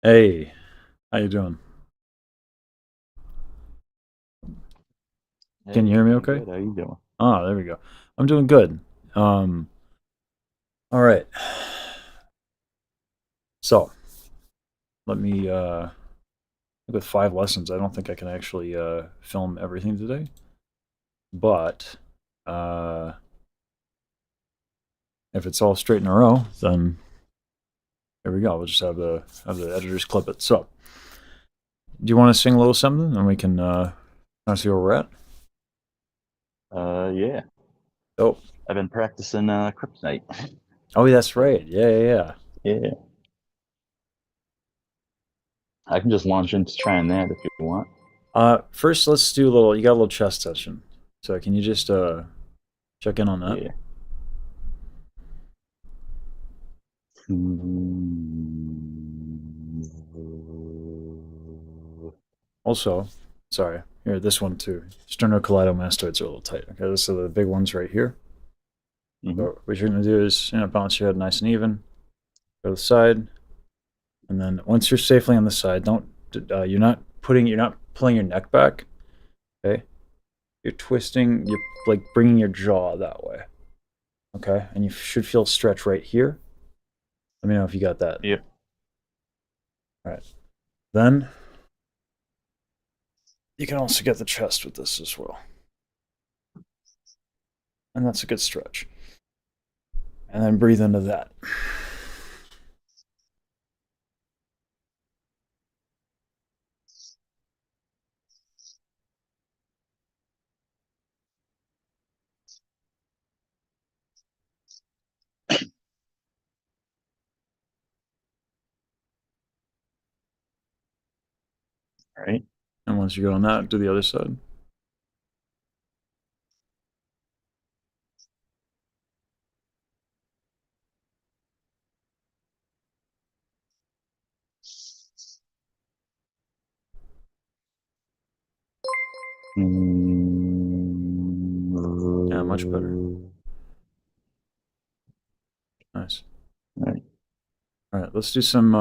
Hey, how you doing? Can you Hey, hear me doing okay? good. How you doing? Ah, there we go. I'm doing good. Um, all right. So, let me with 5 lessons, I don't think I can actually film everything today, but uh if it's all straight in a row, then here we go. We'll just have the editors clip it. So, do you want to sing a little something and we can kind of see where we're at? Yeah. Oh, I've been practicing Kryptonite. oh, that's So, right. Yeah. yeah. I can just launch into trying that if you want. First let's do a little. You got a little chest session. So, can you just check in on that? Yeah. Hmm. Also, sorry, here, this one too. Sternocleidomastoids are a little tight. Okay, so the big ones right here. So what you're gonna do is, balance your head nice and even. Go to the side, and then once you're safely on the side, don't. You're not pulling your neck back. Okay, you're twisting. You're like bringing your jaw that way. Okay, and you should feel stretch right here. Let me know if you got that. Yep. All right. Then you can also get the chest with this as well, and that's a good stretch. And then breathe into that. All right. And once you go on that, do the other side. Yeah, much better. Nice. All right. All right, let's do some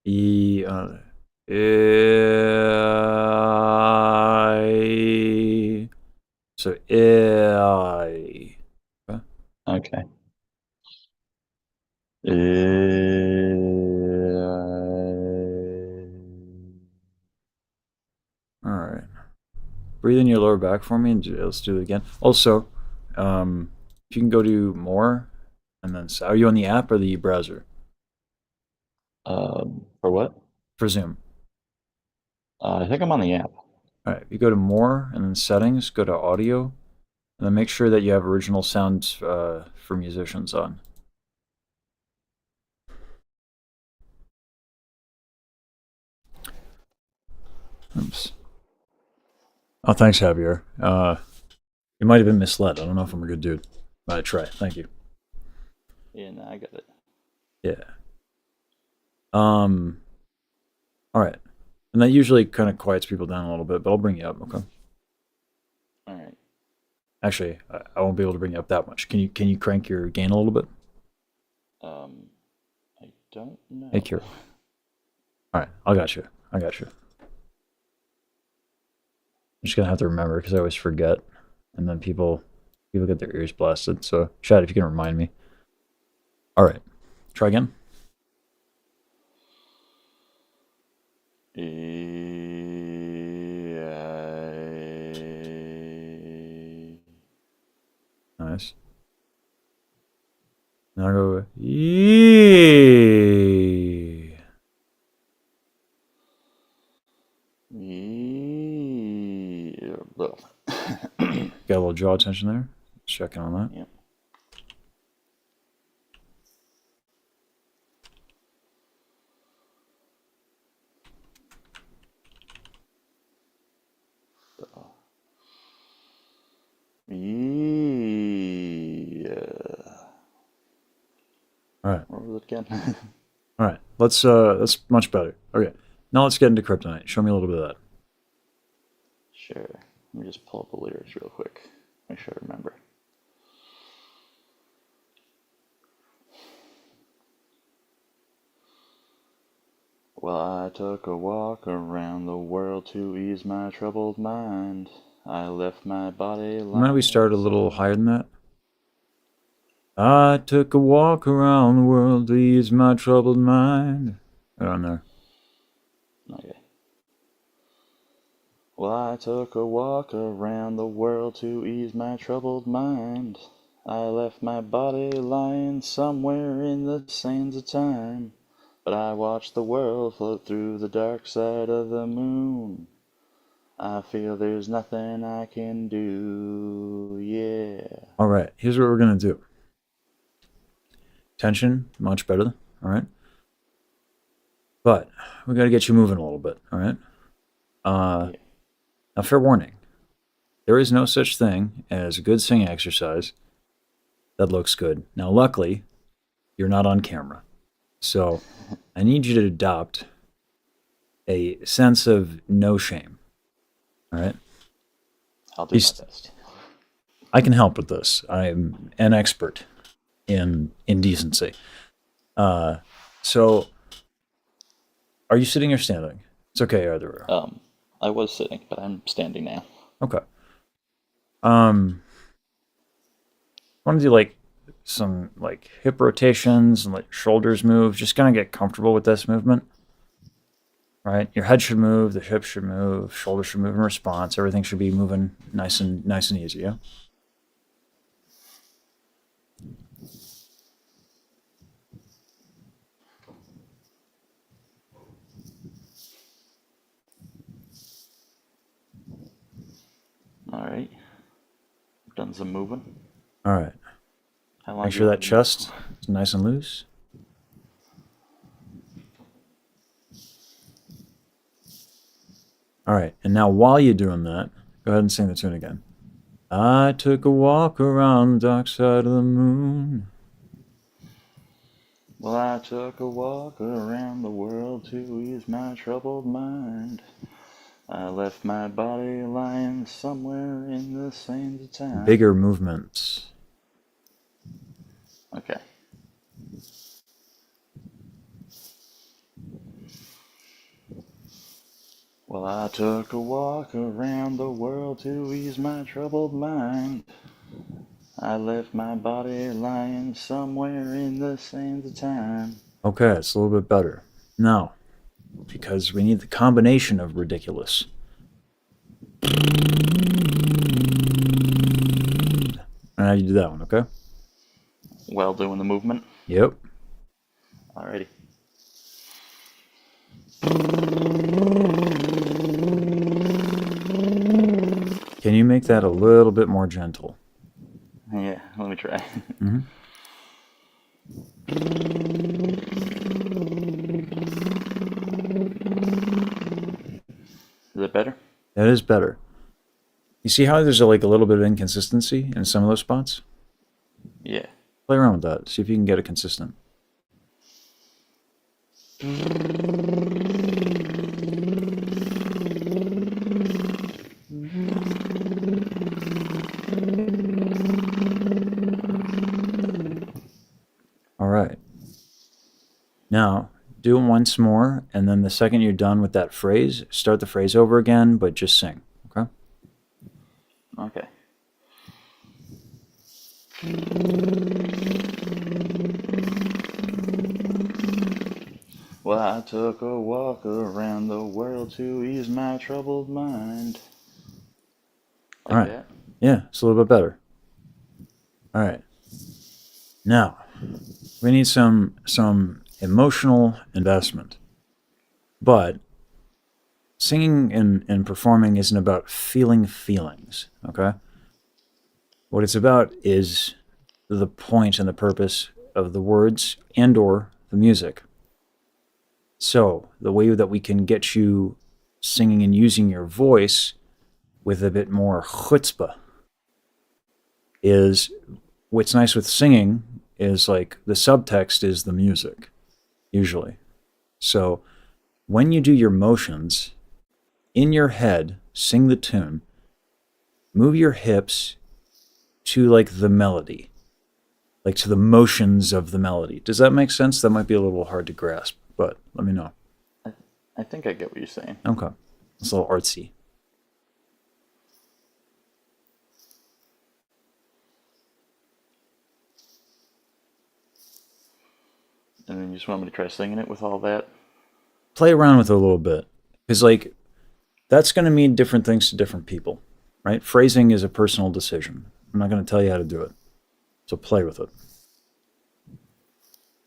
E. I. So I. Okay. Okay. All right. Breathe in your lower back for me, and let's do it again. Also, if you can go to more, and then are you on the app or the browser for what? for Zoom? I think I'm on the app. All right, you go to more, and then settings. Go to audio, and then make sure that you have original sounds for musicians on. Oops. Oh, thanks, Javier. You might have been misled. I don't know if I'm a good dude, but I try. Thank you. Yeah, no, I got it. Yeah. Um. All right. And that usually kind of quiets people down a little bit, but I'll bring you up. Okay. All right. Actually, I won't be able to bring you up that much. Can you crank your gain a little bit? Um, I don't Hey, know. Cure. All right. I got you. I got you. I'm just gonna have to remember because I always forget, and then people get their ears blasted. So, Chad, if you can remind me. All right. Try again. Nice. Now go. Yee. Yeah. Got a little jaw tension there. Checking on that. Yep. Yeah. All right. What was it again? All right. That's much better. Okay. Now let's get into kryptonite. Show me a little bit of that. Sure. Let me just pull up the lyrics real quick. Make sure I remember. Well, I took a walk around the world to ease my troubled mind. I left my body lying. Might we start a little higher than that? I took a walk around the world to ease my troubled mind. I don't know. Okay. Well, I took a walk around the world to ease my troubled mind. I left my body lying somewhere in the sands of time. But I watched the world float through the dark side of the moon. I feel there's nothing I can do, yeah. All right, here's what we're going to do. Tension, much better, all right? But we got to get you moving a little bit, all right? Yeah. Now, fair warning. There is no such thing as a good singing exercise that looks good. Now, luckily, you're not on camera. So I need you to adopt a sense of no shame, all right? I'll do my best. I can help with this. I'm an expert in indecency. So, are you sitting or standing? It's okay either way. I was sitting, but I'm standing now. Okay. I want to do like some like hip rotations and like shoulders move. Just kind of get comfortable with this movement. Right? Your head should move, the hips should move, shoulders should move in response. Everything should be moving nice and easy, yeah? Alright. Done some moving. All right. How long Make sure that chest is nice and loose. All right, and now while you're doing that, go ahead and sing the tune again. I took a walk around the dark side of the moon. Well, I took a walk around the world to ease my troubled mind. I left my body lying somewhere in the sands of time. Bigger movements. Okay. Well, I took a walk around the world to ease my troubled mind. I left my body lying somewhere in the sands of time. Okay, it's a little bit better. Now, because we need the combination of ridiculous. And how you do that one, okay? While doing the movement? Yep. Alrighty. Can you make that a little bit more gentle? Yeah, let me try. Mm-hmm. Is it better? That is better. You see how there's like a little bit of inconsistency in some of those spots? Yeah. Play around with that. See if you can get it consistent. All right. Now, do it once more, and then the second you're done with that phrase, start the phrase over again, but just sing, okay? Okay. Well, I took a walk around the world to ease my troubled mind. Like All right. that? Yeah, it's a little bit better. All right. Now, we need some emotional investment. But singing and performing isn't about feeling feelings, okay? What it's about is the point and the purpose of the words and or the music. So, the way that we can get you singing and using your voice with a bit more chutzpah is what's nice with singing is like the subtext is the music, usually. So, when you do your motions, in your head, sing the tune, move your hips to like the melody, like to the motions of the melody. Does that make sense? That might be a little hard to grasp, but let me know. I think I get what you're saying. Okay. It's a little artsy. And then you just want me to try singing it with all that? Play around with it a little bit. Because, like, that's going to mean different things to different people, right? Phrasing is a personal decision. I'm not going to tell you how to do it. So play with it.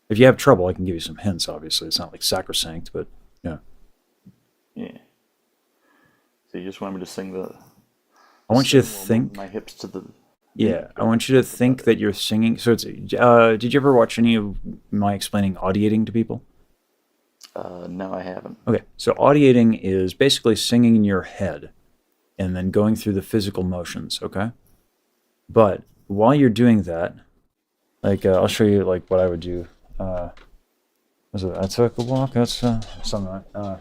If you have trouble, I can give you some hints, obviously. It's not like sacrosanct, but yeah. Yeah. So you just want me to sing the I want you to sing while moving think. my hips to the beat? Yeah, I want you to think that you're singing. So it's. Did you ever watch any of my explaining audiating to people? No, I haven't. Okay, so audiating is basically singing in your head and then going through the physical motions, okay? But while you're doing that, like I'll show you like what I would do. Was it? I took a walk. That's something like.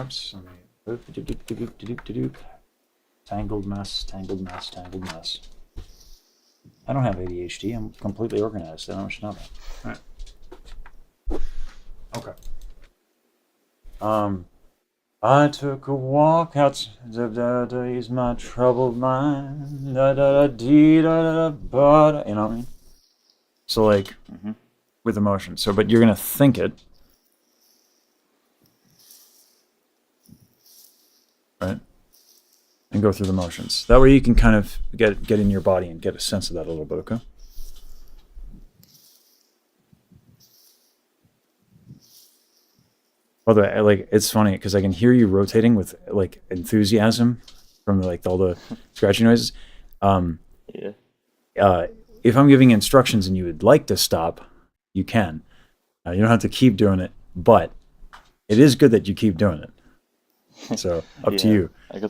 Oops. Tangled mess. Tangled mess. Tangled mess. I don't have ADHD. I'm completely organized. I don't know what you know about. All right. Okay. I took a walk out to ease my troubled mind. Da da da dee da da da. You know what I mean? So like with emotion. So, but you're gonna think it, right? And go through the motions. That way you can kind of get in your body and get a sense of that a little bit. Okay. By the way, like it's funny because I can hear you rotating with like enthusiasm from like all the scratchy noises. Yeah. If I'm giving instructions and you would like to stop, you can. You don't have to keep doing it, but it is good that you keep doing it. So up to Yeah. you. I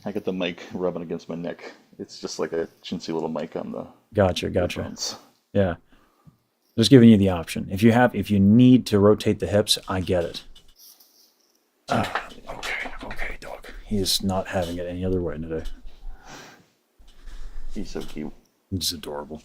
I got the mic rubbing against my neck. It's just like a chintzy little mic on the Gotcha. earphones. Yeah, just giving you the option. If you need to rotate the hips, I get it. Okay, dog. He is not having it any other way today. He's so cute. He's adorable.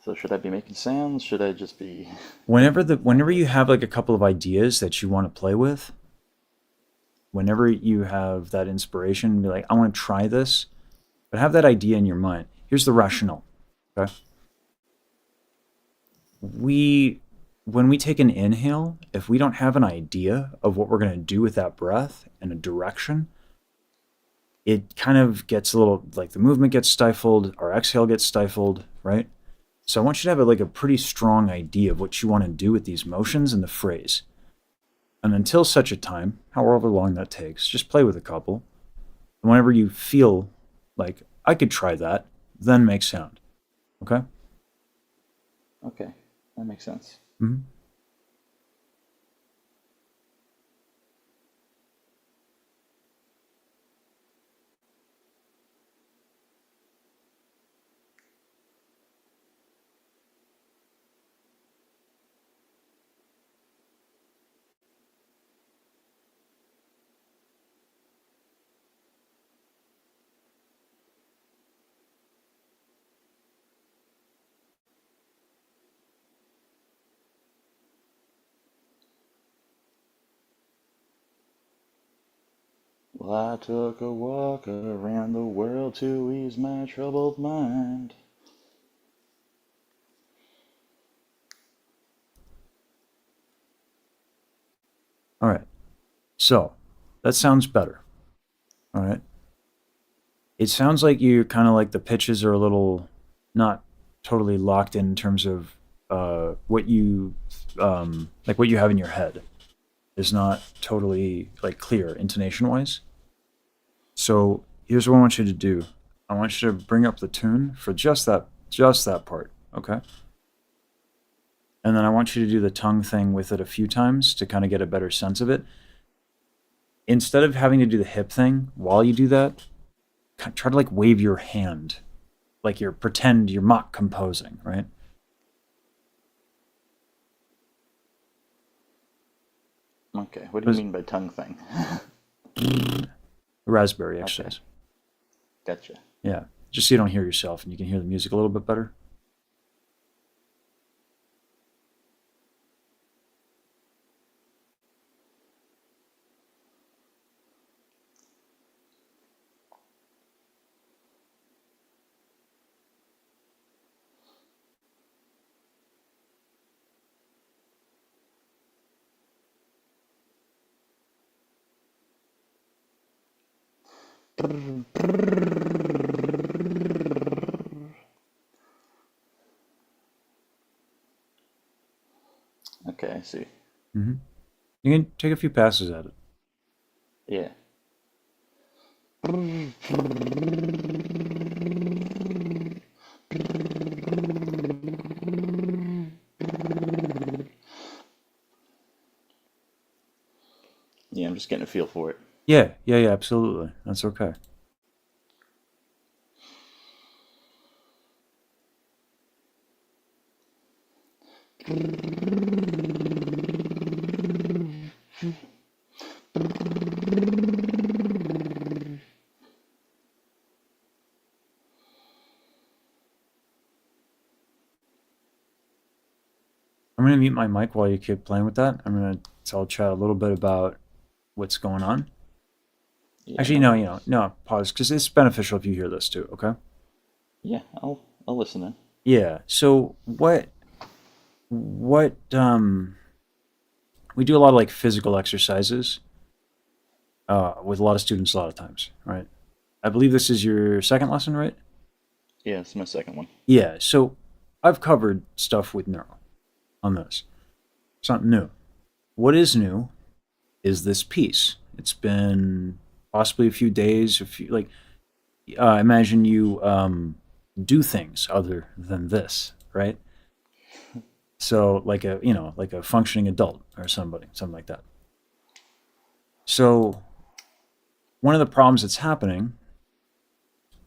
So should I be making sounds? Should I just be Whenever you have like a couple of ideas that you want to play with, whenever you have that inspiration, be like, I want to try this, but have that idea in your mind. Here's the rationale. Okay. When we take an inhale, if we don't have an idea of what we're going to do with that breath and a direction, it kind of gets a little like the movement gets stifled, our exhale gets stifled, right? So I want you to have like a pretty strong idea of what you want to do with these motions and the phrase. And until such a time, however long that takes, just play with a couple. And whenever you feel like I could try that, then make sound. Okay? okay? That makes sense. Mm-hmm. Well, I took a walk around the world to ease my troubled mind. All right. So that sounds better. All right. It sounds like you kind of like the pitches are a little not totally locked in terms of what you like what you have in your head is not totally like clear intonation wise. So here's what I want you to do. I want you to bring up the tune for just that part, okay? And then I want you to do the tongue thing with it a few times to kind of get a better sense of it. Instead of having to do the hip thing while you do that, try to like wave your hand like you're mock composing, right? Okay, what do you mean by tongue thing? Raspberry Okay, exercise. gotcha. Yeah, just so you don't hear yourself and you can hear the music a little bit better. Okay, I see. hmm You can take a few passes at it. Yeah. Yeah, I'm just getting a feel for it. Yeah, yeah, yeah, absolutely. That's okay. I'm gonna mute my mic while you keep playing with that. I'm gonna tell Chad a little bit about what's going on. Yeah, Actually, no no, worries. no, pause, because it's beneficial if you hear this too. Okay. Yeah, I'll listen in. Yeah. So what we do a lot of like physical exercises with a lot of students a lot of times, right? I believe this is your second lesson, right? Yeah, it's my second one. Yeah. So I've covered stuff with neuro on this. It's not new. What is new is this piece. It's been possibly a few days, a few like imagine you do things other than this, right? So like a like a functioning adult or something like that. So one of the problems that's happening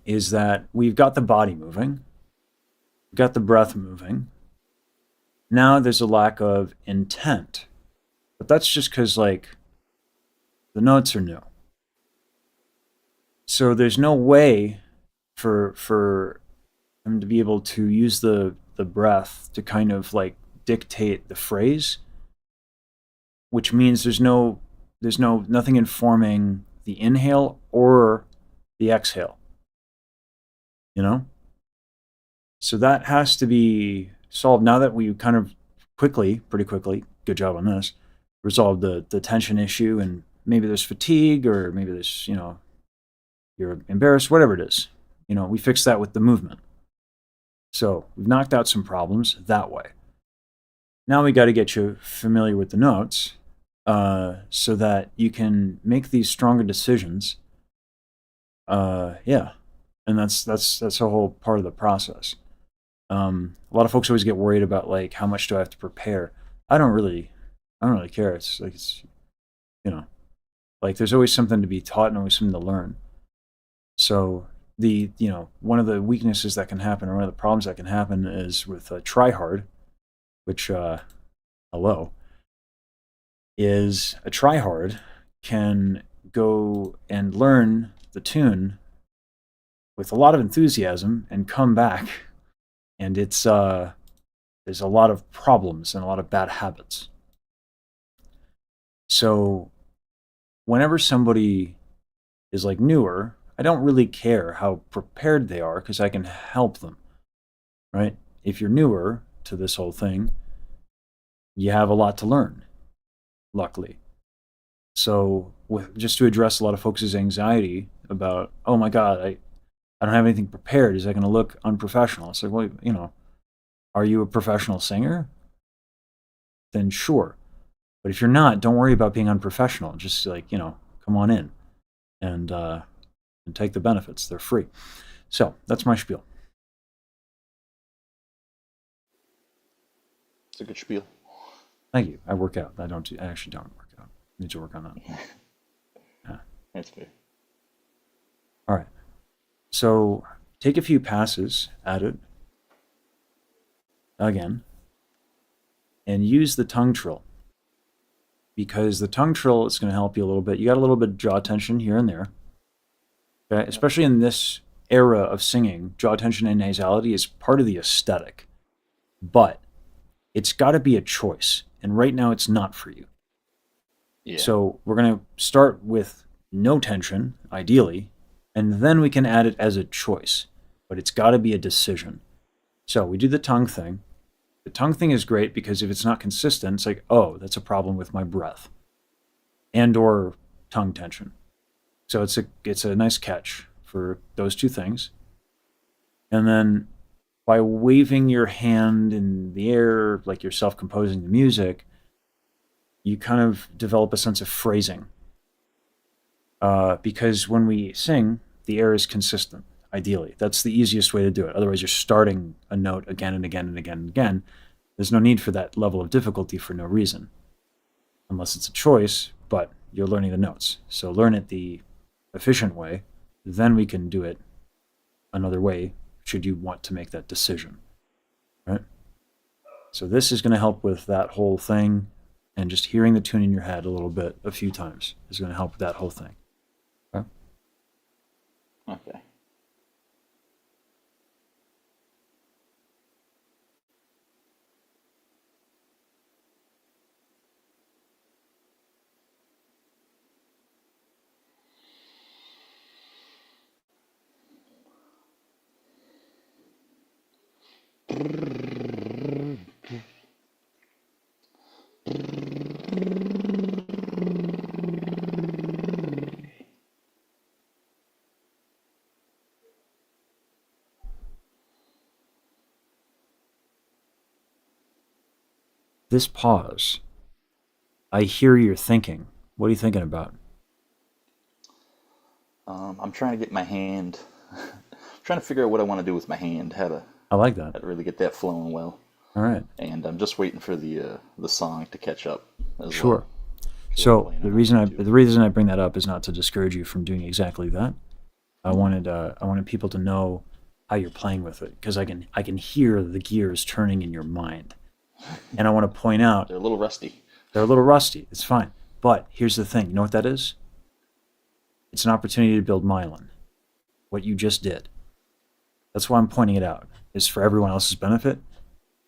is that we've got the body moving, we've got the breath moving. Now there's a lack of intent, but that's just because like the notes are new. So there's no way for him to be able to use the breath to kind of like dictate the phrase, which means there's nothing informing the inhale or the exhale, you know? So that has to be solved now that we kind of pretty quickly, good job on this, resolved the tension issue, and maybe there's fatigue or maybe there's, you're embarrassed, whatever it is. We fixed that with the movement. So we've knocked out some problems that way. Now we got to get you familiar with the notes so that you can make these stronger decisions. Yeah, and that's a whole part of the process. A lot of folks always get worried about like how much do I have to prepare. I don't really care. It's like you know like there's always something to be taught and always something to learn. So one of the weaknesses that can happen or one of the problems that can happen is with try hard, which hello is a try hard can go and learn the tune with a lot of enthusiasm and come back, and it's there's a lot of problems and a lot of bad habits. So whenever somebody is like newer, I don't really care how prepared they are because I can help them, right? If you're newer to this whole thing, you have a lot to learn, luckily. So just to address a lot of folks' anxiety about, oh my God, I don't have anything prepared. Is that going to look unprofessional? It's like, well, are you a professional singer? Then sure. But if you're not, don't worry about being unprofessional. Just like, come on in and take the benefits. They're free. So that's my spiel. It's a good spiel. Thank you. I work out. I actually don't work out. I need to work on that. Yeah. That's fair. All right. So take a few passes at it again and use the tongue trill. because the tongue trill is going to help you a little bit. You got a little bit of jaw tension here and there. Okay? Especially in this era of singing, jaw tension and nasality is part of the aesthetic. But it's got to be a choice. And right now it's not for you. Yeah. So we're going to start with no tension, ideally, and then we can add it as a choice. But it's got to be a decision. So we do the tongue thing. The tongue thing is great because if it's not consistent, it's like, oh, that's a problem with my breath and or tongue tension. So it's a nice catch for those two things. And then by waving your hand in the air like you're self-composing the music, you kind of develop a sense of phrasing. Because when we sing, the air is consistent, ideally. That's the easiest way to do it. Otherwise, you're starting a note again and again and again and again. There's no need for that level of difficulty for no reason, unless it's a choice, but you're learning the notes. So learn it the efficient way, then we can do it another way should you want to make that decision. Right? So this is going to help with that whole thing, and just hearing the tune in your head a little bit, a few times, is going to help with that whole thing. Okay? Okay. This pause, I hear you're thinking. What are you thinking about? I'm trying to get my hand, trying to figure out what I want to do with my hand, I like that. how to really get that flowing well. All right. And I'm just waiting for the song to catch up as Sure. well. So the reason I bring that up is not to discourage you from doing exactly that. I wanted people to know how you're playing with it because I can hear the gears turning in your mind, and I want to point out They're a little rusty. they're a little rusty. It's fine, but here's the thing. You know what that is? It's an opportunity to build myelin. What you just did. That's why I'm pointing it out. Is for everyone else's benefit.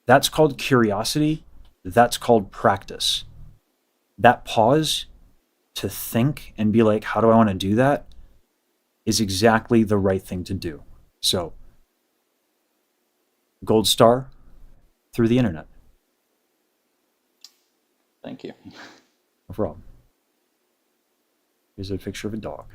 That's called curiosity. That's called practice. That pause to think and be like, how do I want to do that? Is exactly the right thing to do. So, gold star through the internet. Thank you. No problem. Here's a picture of a dog.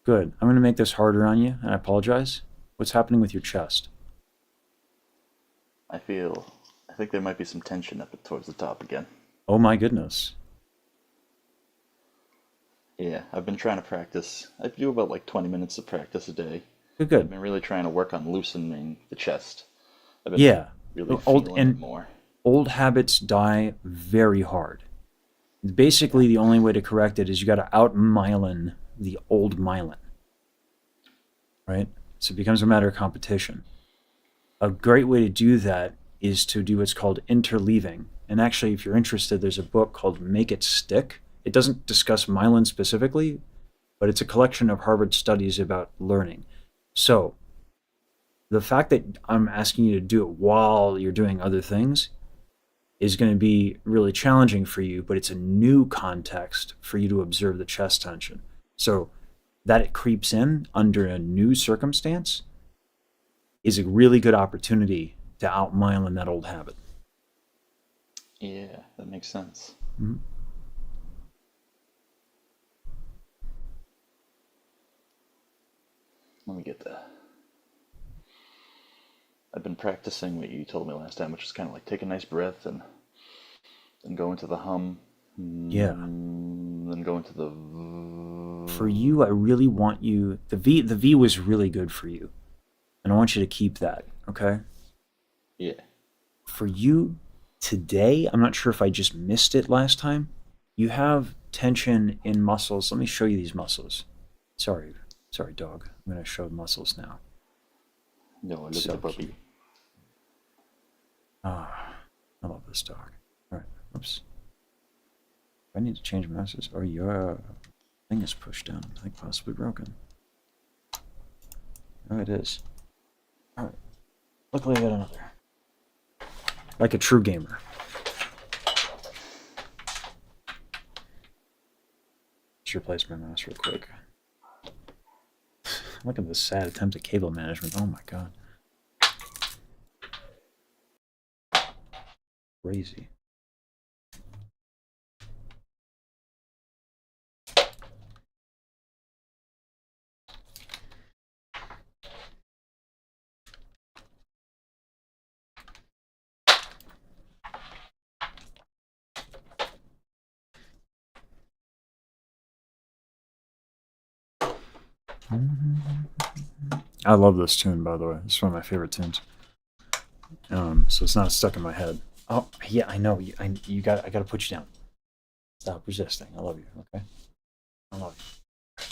Good. I'm going to make this harder on you, and I apologize. What's happening with your chest? I think there might be some tension up towards the top again. Oh my goodness. Yeah, I've been trying to practice. I do about like 20 minutes of practice a day. Good, I've good. been really trying to work on loosening the chest. I've been Yeah. really Old feeling it and more. old habits die very hard. Basically, the only way to correct it is you got to out-myelin the old myelin, right? So it becomes a matter of competition. A great way to do that is to do what's called interleaving. And actually, if you're interested, there's a book called Make It Stick. It doesn't discuss myelin specifically, but it's a collection of Harvard studies about learning. So the fact that I'm asking you to do it while you're doing other things is going to be really challenging for you, but it's a new context for you to observe the chest tension. So that it creeps in under a new circumstance is a really good opportunity to out-myelin that old habit. Yeah, that makes sense. Mhm. Let me get the I've been practicing what you told me last time, which is kind of like take a nice breath and go into the hum, Yeah. then go into the. For you, I really want you. The V was really good for you, and I want you to keep that. Okay. Yeah. For you today, I'm not sure if I just missed it last time. You have tension in muscles. Let me show you these muscles. Sorry, sorry, dog. I'm gonna show muscles now. No, look at the So puppy. cute. Ah, I love this dog. All right. Oops. I need to change messages. Oh, your thing is pushed down. I think possibly broken. Oh, it is. All right. Luckily, I got another. Like a true gamer. Just replace my mouse real quick. Look at this sad attempt at cable management. Oh my god. Crazy. I love this tune, by the way. It's one of my favorite tunes. So it's not stuck in my head. Oh yeah, I know. You got. I got to put you down. Stop resisting. I love you. Okay. I love you.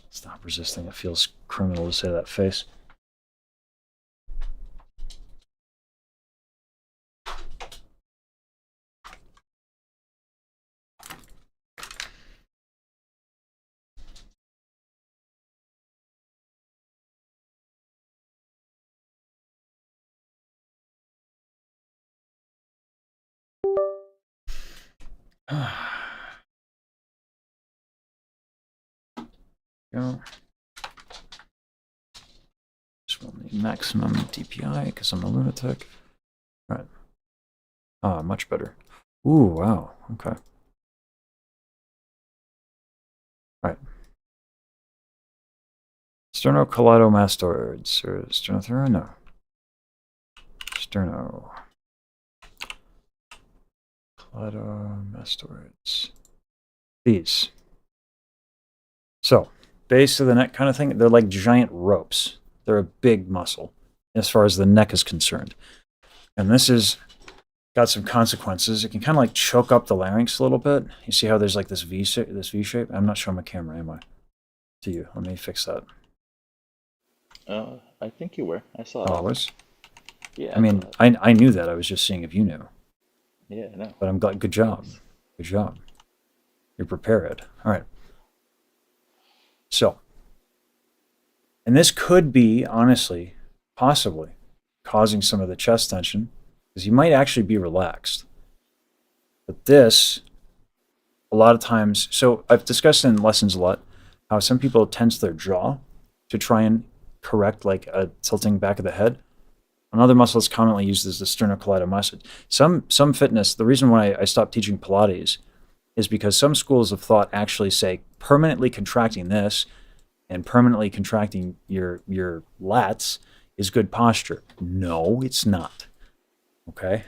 Stop resisting. It feels criminal to say that face. Go. Just want the maximum DPI because I'm a lunatic. All right. Ah, much better. Ooh, wow. Okay. All right. Sternocleidomastoids or sternothera? No. Sternocleidomastoids. These. So, base of the neck kind of thing, they're like giant ropes. They're a big muscle as far as the neck is concerned. And this is got some consequences. It can kind of like choke up the larynx a little bit. You see how there's like this V shape? I'm not showing my camera, am I? To you. Let me fix that. I think you were. I saw Oh, I that. was? Yeah, I I saw mean, that. I knew that. I was just seeing if you knew. Yeah, I know. But I'm glad. Good job. Nice. Good job. You're prepared. All right. So, and this could be, honestly, possibly causing some of the chest tension because you might actually be relaxed. But this, a lot of times, so I've discussed in lessons a lot how some people tense their jaw to try and correct like a tilting back of the head. Another muscle that's commonly used is the sternocleidomastoid. Some fitness, the reason why I stopped teaching Pilates is because some schools of thought actually say permanently contracting this and permanently contracting your lats is good posture. No, it's not. Okay?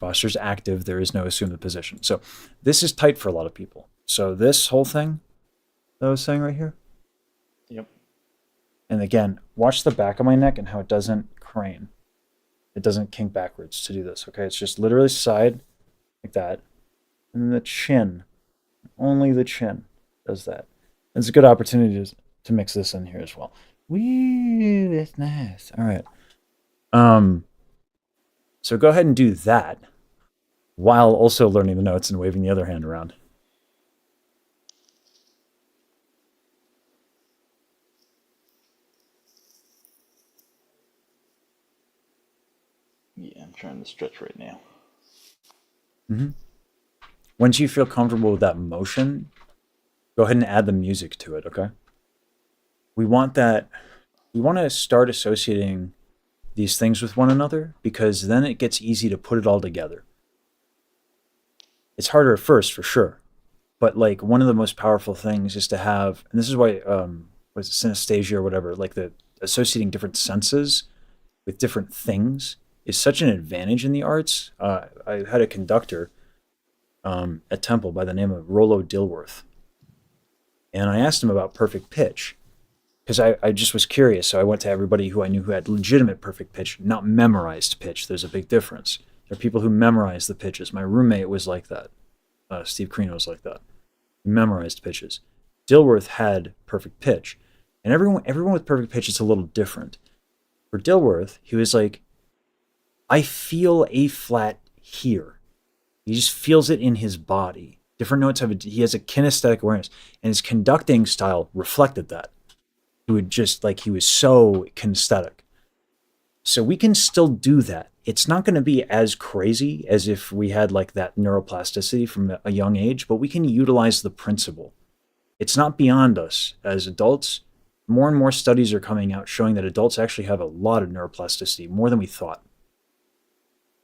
Posture's active. There is no assumed position. So this is tight for a lot of people. So this whole thing that I was saying right here, Yep. and again, watch the back of my neck and how it doesn't crane. It doesn't kink backwards to do this. Okay? It's just literally side like that. And then the chin, only the chin does that. It's a good opportunity to mix this in here as well. Wee, that's nice. All right. Um, so go ahead and do that while also learning the notes and waving the other hand around. Yeah, I'm trying to stretch right now. Mm-hmm. Once you feel comfortable with that motion, go ahead and add the music to it, okay? We want that, we want to start associating these things with one another because then it gets easy to put it all together. It's harder at first, for sure. But like one of the most powerful things is to have, and this is why was it synesthesia or whatever, like the associating different senses with different things is such an advantage in the arts. I had a conductor at Temple by the name of Rollo Dilworth, and I asked him about perfect pitch because I just was curious. So I went to everybody who I knew who had legitimate perfect pitch, not memorized pitch. There's a big difference. There are people who memorize the pitches. My roommate was like that. Steve Carino was like that. He memorized pitches. Dilworth had perfect pitch, and everyone with perfect pitch is a little different. For Dilworth, he was like, I feel A flat here. He just feels it in his body. Different notes he has a kinesthetic awareness, and his conducting style reflected that. He was so kinesthetic. So we can still do that. It's not going to be as crazy as if we had like that neuroplasticity from a young age, but we can utilize the principle. It's not beyond us as adults. More and more studies are coming out showing that adults actually have a lot of neuroplasticity, more than we thought.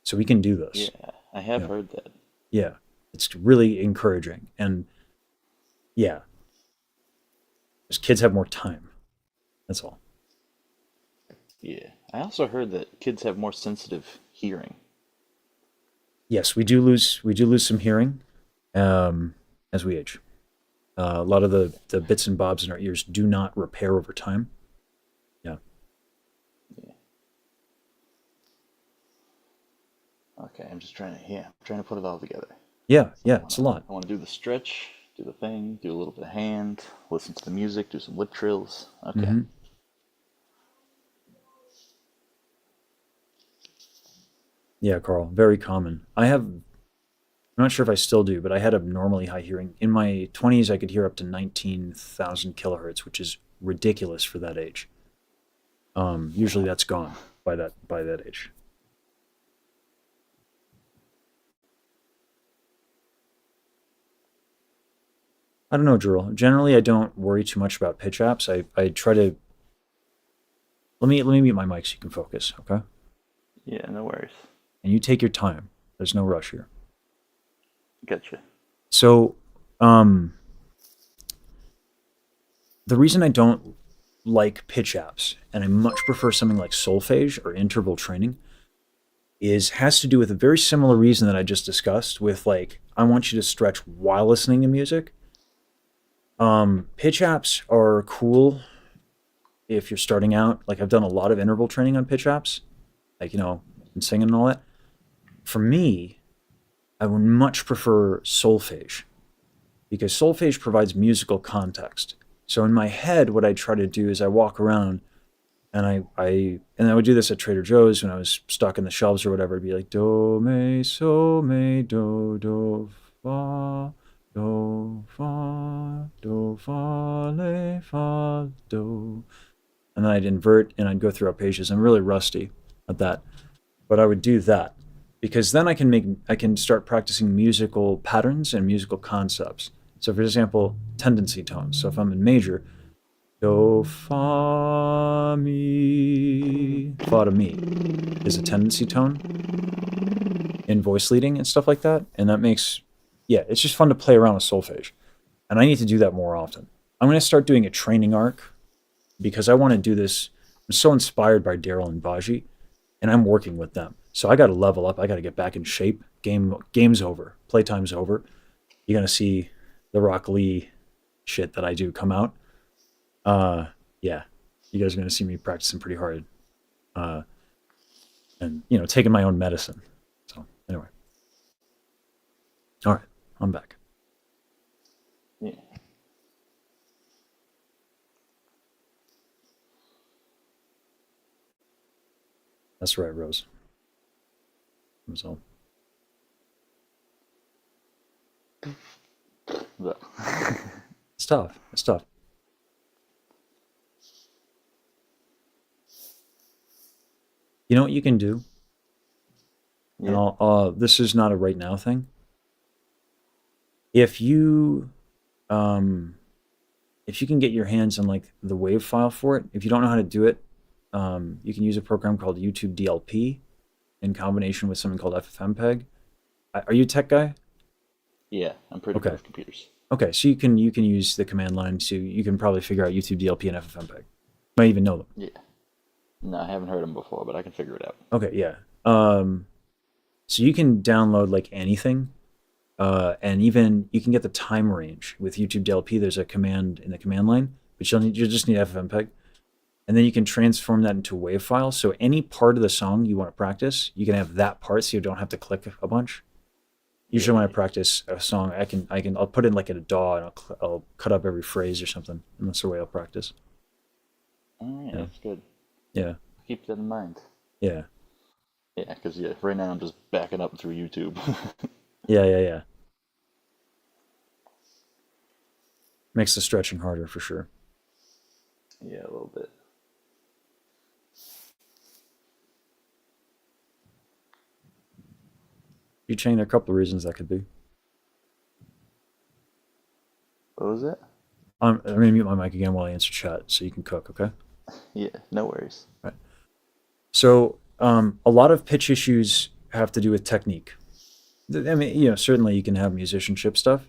So we can do this. Yeah, I have heard that. Yeah, it's really encouraging. And yeah, because kids have more time. That's all. Yeah. I also heard that kids have more sensitive hearing. Yes, we do lose some hearing as we age. A lot of the bits and bobs in our ears do not repair over time. Yeah. Yeah. Okay, I'm trying to put it all together. Yeah, yeah, it's a lot. I want to do the stretch, do the thing, do a little bit of hand, listen to the music, do some lip trills. Okay. Mm-hmm. Yeah, Carl, very common. I'm not sure if I still do, but I had abnormally high hearing. In my 20s, I could hear up to 19,000 kilohertz, which is ridiculous for that age. Usually that's gone by that age. I don't know, Drew. Generally, I don't worry too much about pitch apps. I try to let me mute my mic so you can focus, okay? Yeah, no worries. And you take your time. There's no rush here. Gotcha. So, the reason I don't like pitch apps, and I much prefer something like solfege or interval training, has to do with a very similar reason that I just discussed. With like, I want you to stretch while listening to music. Pitch apps are cool if you're starting out. Like I've done a lot of interval training on pitch apps, like and singing and all that. For me, I would much prefer solfege because solfege provides musical context. So in my head, what I try to do is I walk around and I would do this at Trader Joe's when I was stuck in the shelves or whatever. It'd be like do me so me do fa do fa do fa le fa do, and then I'd invert and I'd go through arpeggios. I'm really rusty at that, but I would do that because then I can start practicing musical patterns and musical concepts. So for example, tendency tones. So if I'm in major, do fa mi, fa to mi is a tendency tone in voice leading and stuff like that. And that makes, yeah, it's just fun to play around with solfege. And I need to do that more often. I'm going to start doing a training arc because I want to do this. I'm so inspired by Daryl and Baji, and I'm working with them. So I got to level up. I got to get back in shape. Game's over. Playtime's over. You're going to see the Rock Lee shit that I do come out. Yeah, you guys are going to see me practicing pretty hard. And, taking my own medicine. So, anyway. All right, I'm back. Yeah. That's right, Rose. So. It's tough. It's tough. You know what you can do? Yeah. And this is not a right now thing. If you can get your hands on like the wave file for it, if you don't know how to do it, you can use a program called YouTube DLP in combination with something called FFmpeg. Are you a tech guy? Yeah, I'm pretty good with computers. Okay, so you can use the command line, so you can probably figure out YouTube DLP and FFmpeg. You might even know them. Yeah. No, I haven't heard them before, but I can figure it out. Okay, yeah. Um, so you can download like anything, and even you can get the time range with YouTube DLP. There's a command in the command line, but you just need FFmpeg, and then you can transform that into a WAV file. So any part of the song you want to practice, you can have that part, so you don't have to click a bunch. Usually, when I Yeah. practice a song, I'll put it like in a DAW, and I'll cut up every phrase or something, and that's the way I'll practice. All right, Yeah, that's good. yeah, Keep that in mind. yeah, Yeah, because right now I'm just backing up through YouTube. yeah, yeah, yeah. Makes the stretching harder for sure. Yeah, a little bit. You change there are a couple of reasons that could be. What was it? I'm gonna mute my mic again while I answer chat, so you can cook. Okay. Yeah, no worries. Right. So a lot of pitch issues have to do with technique. I mean, certainly you can have musicianship stuff,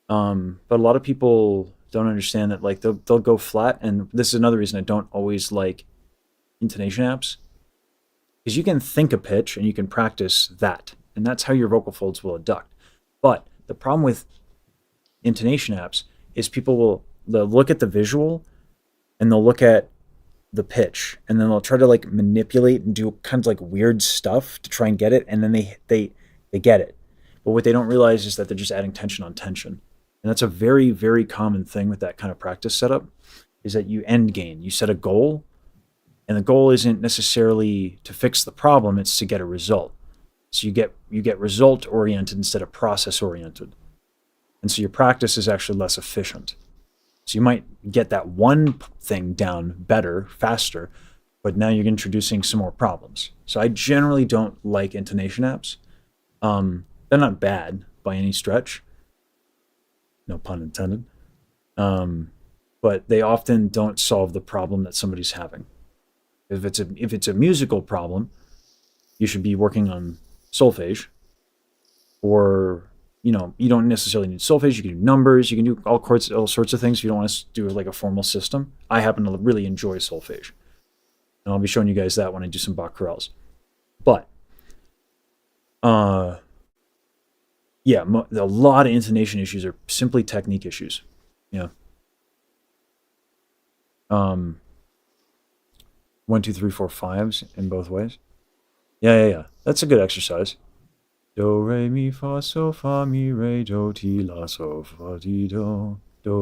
but a lot of people don't understand that. Like they'll go flat, and this is another reason I don't always like intonation apps, because you can think a pitch and you can practice that, and that's how your vocal folds will adduct. But the problem with intonation apps is they'll look at the visual and they'll look at the pitch, and then they'll try to like manipulate and do kind of like weird stuff to try and get it, and then they get it. But what they don't realize is that they're just adding tension on tension, and that's a very very common thing with that kind of practice setup. Is that you end gain, you set a goal, and the goal isn't necessarily to fix the problem; it's to get a result. So you get result oriented instead of process oriented, and so your practice is actually less efficient. So you might get that one thing down better, faster, but now you're introducing some more problems. So I generally don't like intonation apps. They're not bad by any stretch, no pun intended. Um, but they often don't solve the problem that somebody's having. If it's a musical problem, you should be working on solfege, or you don't necessarily need solfege. You can do numbers. You can do all sorts of things. If you don't want to do like a formal system, I happen to really enjoy solfege, and I'll be showing you guys that when I do some Bach chorales. But yeah, a lot of intonation issues are simply technique issues. Yeah. Um, 1, 2, 3, 4, 5s in both ways. Yeah, yeah, yeah. That's a good exercise. Do re mi fa so fa mi re do ti la so fa ti do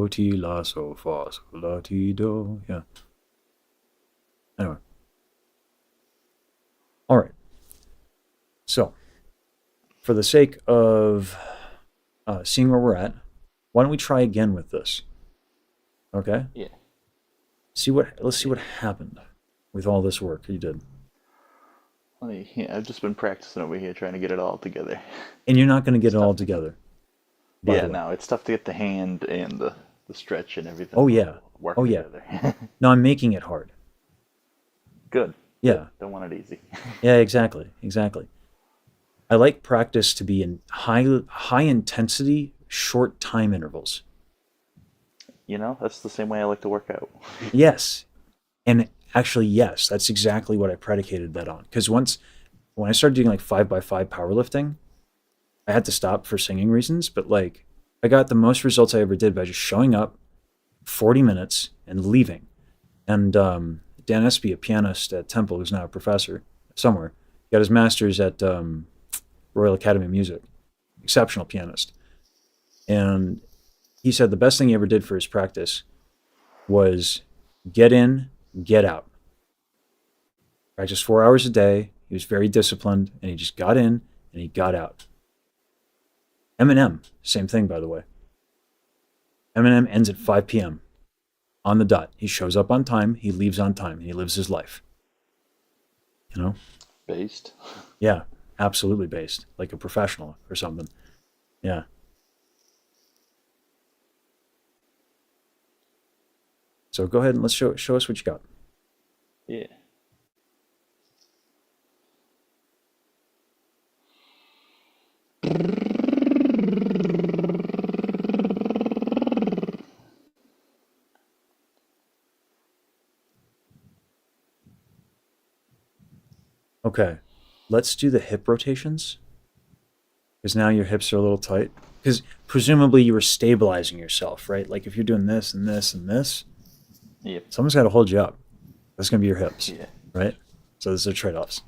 ti la so fa so la ti do. Yeah. Anyway. All right. So, for the sake of seeing where we're at, why don't we try again with this? Okay. Yeah. Let's see what happened with all this work you did. Yeah, I've just been practicing over here trying to get it all together. And you're not going to get It's it all tough. together, by Yeah, the way. no, it's tough to get the hand and the stretch and everything Oh to yeah. work Oh yeah. together. No, I'm making it hard. Good, good. Yeah. Don't want it easy. Yeah, exactly. Exactly. I like practice to be in high intensity, short time intervals. That's the same way I like to work out. Yes. And actually, yes, that's exactly what I predicated that on. Because when I started doing like 5x5 powerlifting, I had to stop for singing reasons, but like I got the most results I ever did by just showing up 40 minutes and leaving. And Dan Espy, a pianist at Temple, who's now a professor somewhere, got his master's at Royal Academy of Music, exceptional pianist. And he said the best thing he ever did for his practice was get in, get out. Practice 4 hours a day. He was very disciplined, and he just got in and he got out. Eminem, same thing, by the way. Eminem ends at 5 p.m. on the dot. He shows up on time, he leaves on time, and he lives his life. You know? Based. Yeah, absolutely based, like a professional or something. Yeah. So go ahead and let's show us what you got. Yeah. Okay, let's do the hip rotations because now your hips are a little tight. Because presumably you were stabilizing yourself, right? Like if you're doing this and this and this, Yep. someone's got to hold you up. That's going to be your hips, Yeah. right? So those are trade offs.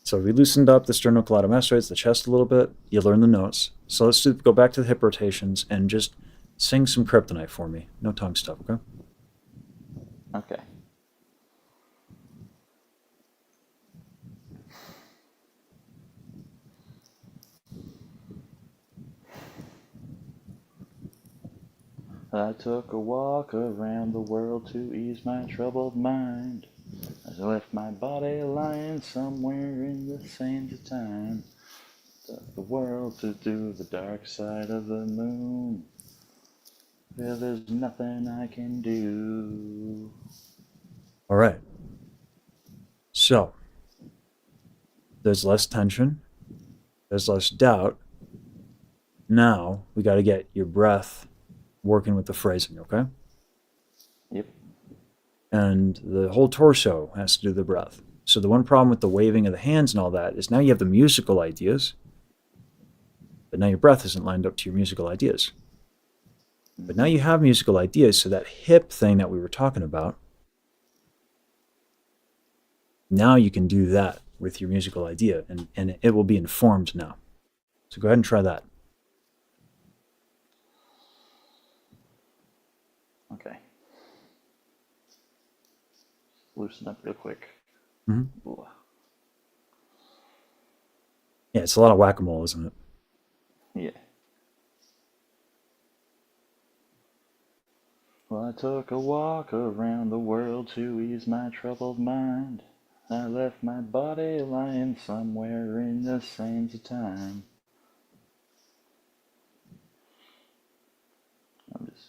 So we loosened up the sternocleidomastoids, the chest a little bit. You learn the notes. So go back to the hip rotations and just sing some kryptonite for me. No tongue stuff, okay? Okay. I took a walk around the world to ease my troubled mind. I left my body lying somewhere in the sands of time. Took the world to do the dark side of the moon. Well, there's nothing I can do. All right. So there's less tension, there's less doubt. Now we got to get your breath working with the phrasing, okay? Yep. And the whole torso has to do the breath. So the one problem with the waving of the hands and all that is now you have the musical ideas, but now your breath isn't lined up to your musical ideas. But now you have musical ideas, so that hip thing that we were talking about, now you can do that with your musical idea, and it will be informed now. So go ahead and try that. Okay. Loosen up real quick. Mm-hmm. Ooh. Yeah, it's a lot of whack-a-mole, isn't it? Yeah. Well, I took a walk around the world to ease my troubled mind. I left my body lying somewhere in the sands of time. I'm just...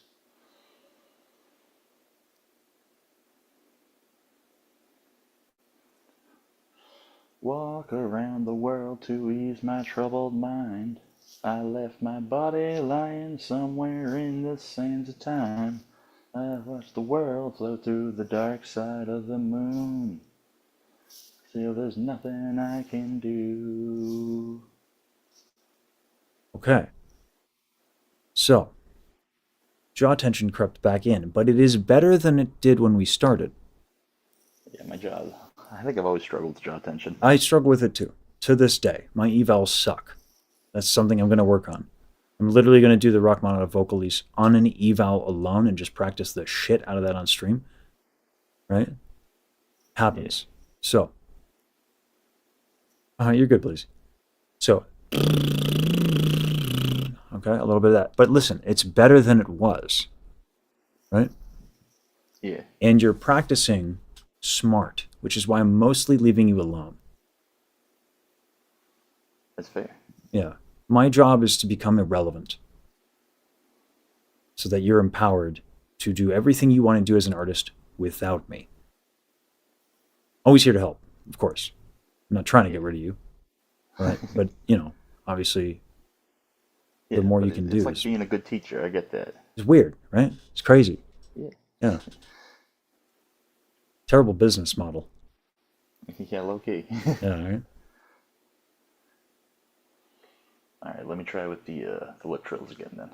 Walk around the world to ease my troubled mind. I left my body lying somewhere in the sands of time. I watched the world flow through the dark side of the moon. Still, there's nothing I can do. Okay. So, jaw tension crept back in, but it is better than it did when we started. Yeah, my jaw. I think I've always struggled with jaw tension. I struggle with it too. To this day, my evals suck. That's something I'm going to work on. I'm literally going to do the Rachmaninoff vocalese on an eval alone and just practice the shit out of that on stream. Right? Happens. Yeah. So, you're good, please. So, okay, a little bit of that. But listen, it's better than it was. Right? Yeah. And you're practicing smart, which is why I'm mostly leaving you alone. That's fair. Yeah. My job is to become irrelevant so that you're empowered to do everything you want to do as an artist without me. Always here to help, of course. I'm not trying to get rid of you, right? But, obviously, the more you can do. It's like being a good teacher. I get that. It's weird, right? It's crazy. Yeah. Yeah. Terrible business model. Yeah, low key. Yeah, right? All right, let me try with the lip trills again then.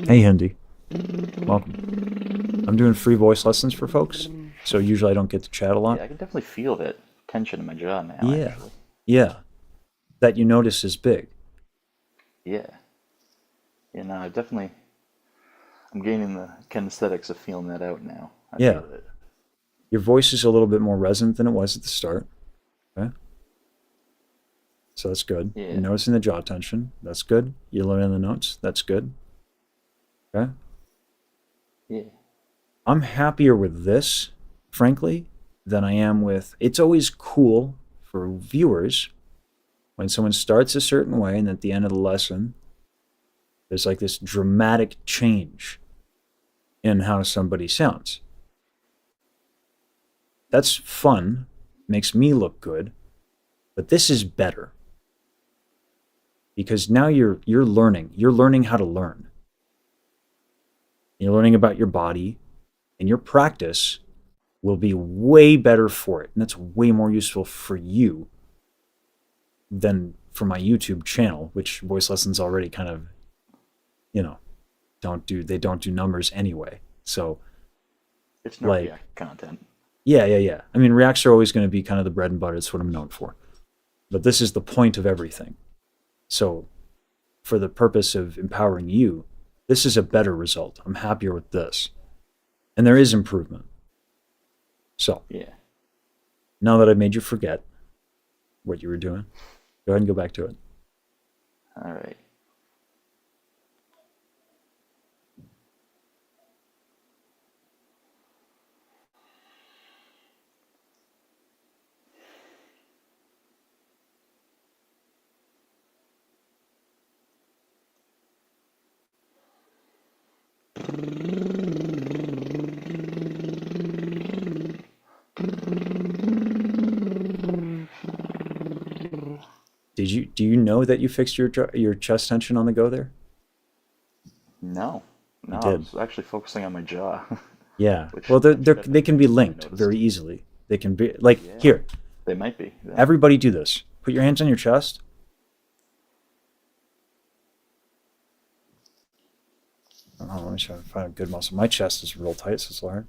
Hey, Hindi. Welcome. I'm doing free voice lessons for folks, so usually I don't get to chat a lot. Yeah, I can definitely feel that tension in my jaw now. Yeah. Actually. Yeah. That you notice is big. Yeah. Yeah, no, I'm gaining the kinesthetics of feeling that out now. I Yeah. feel it. Your voice is a little bit more resonant than it was at the start. Okay. So that's good. Yeah. You're noticing the jaw tension. That's good. You're learning the notes. That's good. Okay. Yeah. I'm happier with this, frankly, than I am with. It's always cool for viewers when someone starts a certain way and at the end of the lesson, there's like this dramatic change in how somebody sounds. That's fun, makes me look good, but this is better. because now you're learning how to learn. You're learning about your body, and your practice will be way better for it, and that's way more useful for you than for my YouTube channel, which voice lessons already kind of, you know, they don't do numbers anyway. So It's no like, react content. yeah. I mean, reacts are always going to be kind of the bread and butter. It's what I'm known for. But this is the point of everything. So for the purpose of empowering you, this is a better result. I'm happier with this. And there is improvement. So Yeah. now that I've made you forget what you were doing, go ahead and go back to it. All right. Do you know that you fixed your chest tension on the go there? No. You No, I did. was actually focusing on my jaw. Yeah. Which Well, actually they can be definitely linked noticed. very easily. They can be like Yeah. here. They might be. Yeah. Everybody do this. Put your hands on your chest. Oh, let me try to find a good muscle. My chest is real tight, so it's hard.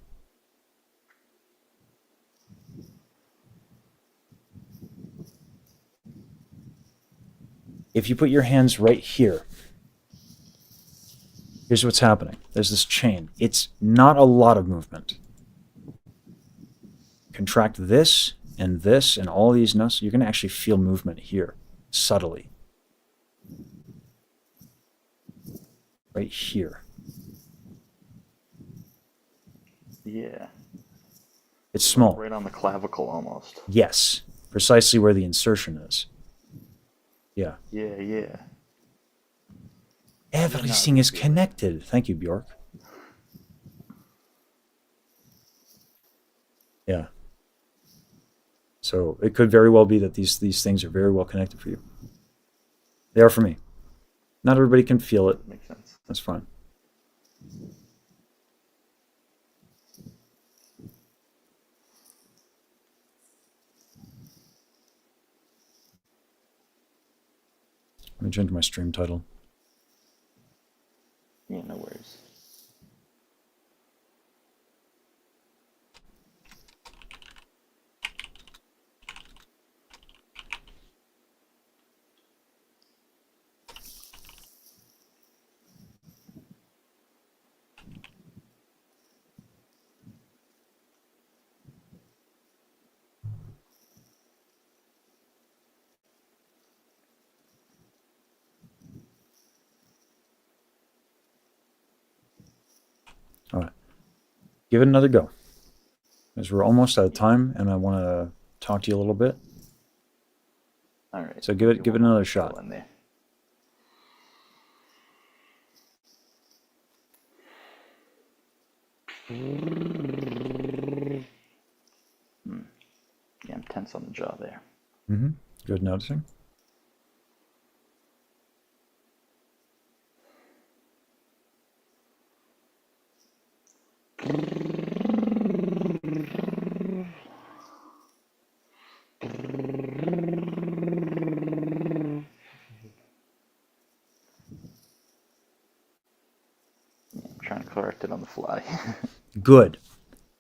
If you put your hands right here, here's what's happening. There's this chain. It's not a lot of movement. Contract this and all these muscles. You're going to actually feel movement here, subtly. Right here. Yeah. It's small. Right on the clavicle almost. Yes. Precisely where the insertion is. Yeah. Yeah. Everything is connected. Thank you, Bjork. Yeah. So it could very well be that these things are very well connected for you. They are for me. Not everybody can feel it. Makes sense. That's fine. Let me change my stream title. Yeah, no worries. All right. Give it another go. Because we're almost out of time, and I want to talk to you a little bit. All right. So give it another shot. In there. Yeah, I'm tense on the jaw there. Mm-hmm. Good noticing. I'm trying to correct it on the fly. Good.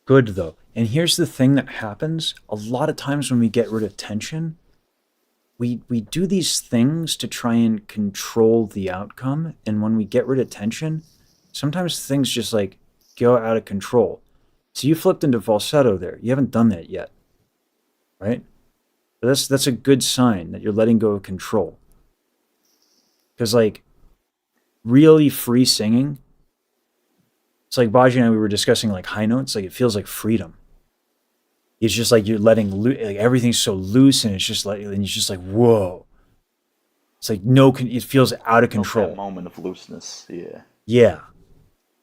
Good, though. And here's the thing that happens. A lot of times when we get rid of tension, we do these things to try and control the outcome. And when we get rid of tension, sometimes things just like go out of control. So you flipped into falsetto there. You haven't done that yet, right? But that's a good sign that you're letting go of control. Because like really free singing, it's like Baji and I, we were discussing like high notes. Like it feels like freedom. It's just like you're letting like everything's so loose, and it's just like, and you're just like, whoa. It's like it feels out of control. That moment of looseness, yeah. Yeah.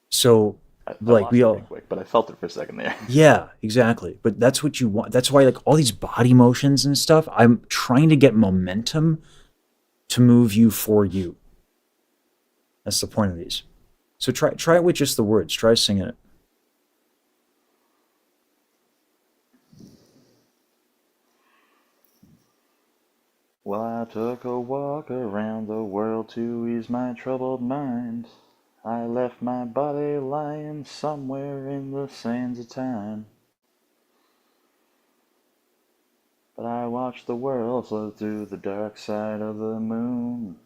So I like lost we it all, pretty quick, but I felt it for a second there. yeah, exactly. But that's what you want. That's why like all these body motions and stuff. I'm trying to get momentum to move you for you. That's the point of these. So try it with just the words. Try singing it. Well, I took a walk around the world to ease my troubled mind. I left my body lying somewhere in the sands of time. But I watched the world float through the dark side of the moon.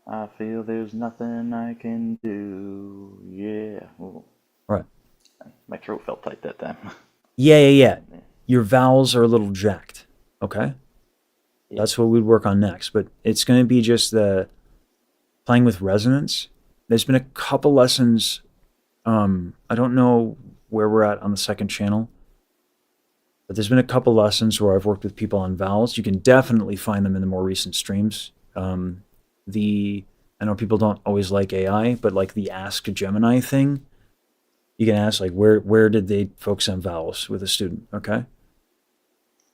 I feel there's nothing I can do. Yeah. Ooh. Right. My throat felt tight that time. Yeah. Your vowels are a little jacked. Okay? Yeah. That's what we'd work on next. But it's going to be just the playing with resonance. There's been a couple lessons. I don't know where we're at on the second channel, but there's been a couple lessons where I've worked with people on vowels. You can definitely find them in the more recent streams. I know people don't always like AI, but like the Ask Gemini thing, you can ask like where did they focus on vowels with a student? Okay,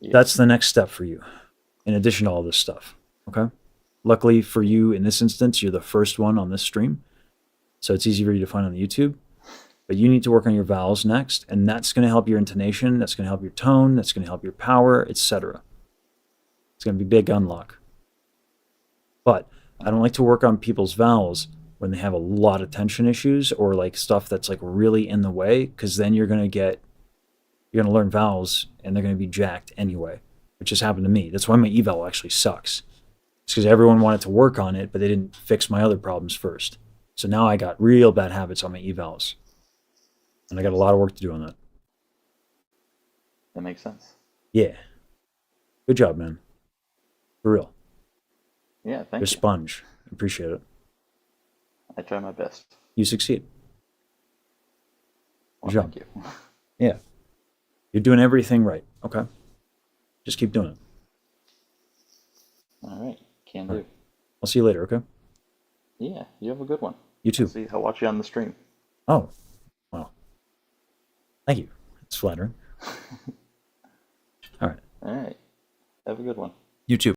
Yeah. that's the next step for you, in addition to all this stuff. Okay, luckily for you in this instance, you're the first one on this stream, so it's easy for you to find on the YouTube. But you need to work on your vowels next, and that's going to help your intonation. That's going to help your tone. That's going to help your power, etc. It's going to be a big unlock. But I don't like to work on people's vowels when they have a lot of tension issues or like stuff that's like really in the way, because then you're going to learn vowels and they're going to be jacked anyway, which has happened to me. That's why my eval actually sucks. It's because everyone wanted to work on it, but they didn't fix my other problems first. So now I got real bad habits on my evals. And I got a lot of work to do on that. That makes sense. Yeah. Good job, man. For real. Yeah, thank You're a you. sponge. Appreciate it. I try my best. You succeed. Well, Good job. thank you. Yeah. You're doing everything right. Okay. Just keep doing it. All right, can All do. right. I'll see you later, okay? Yeah, you have a good one. You too. I'll watch you on the stream. Oh, well. Thank you. It's flattering. All right. All right, have a good one. You too.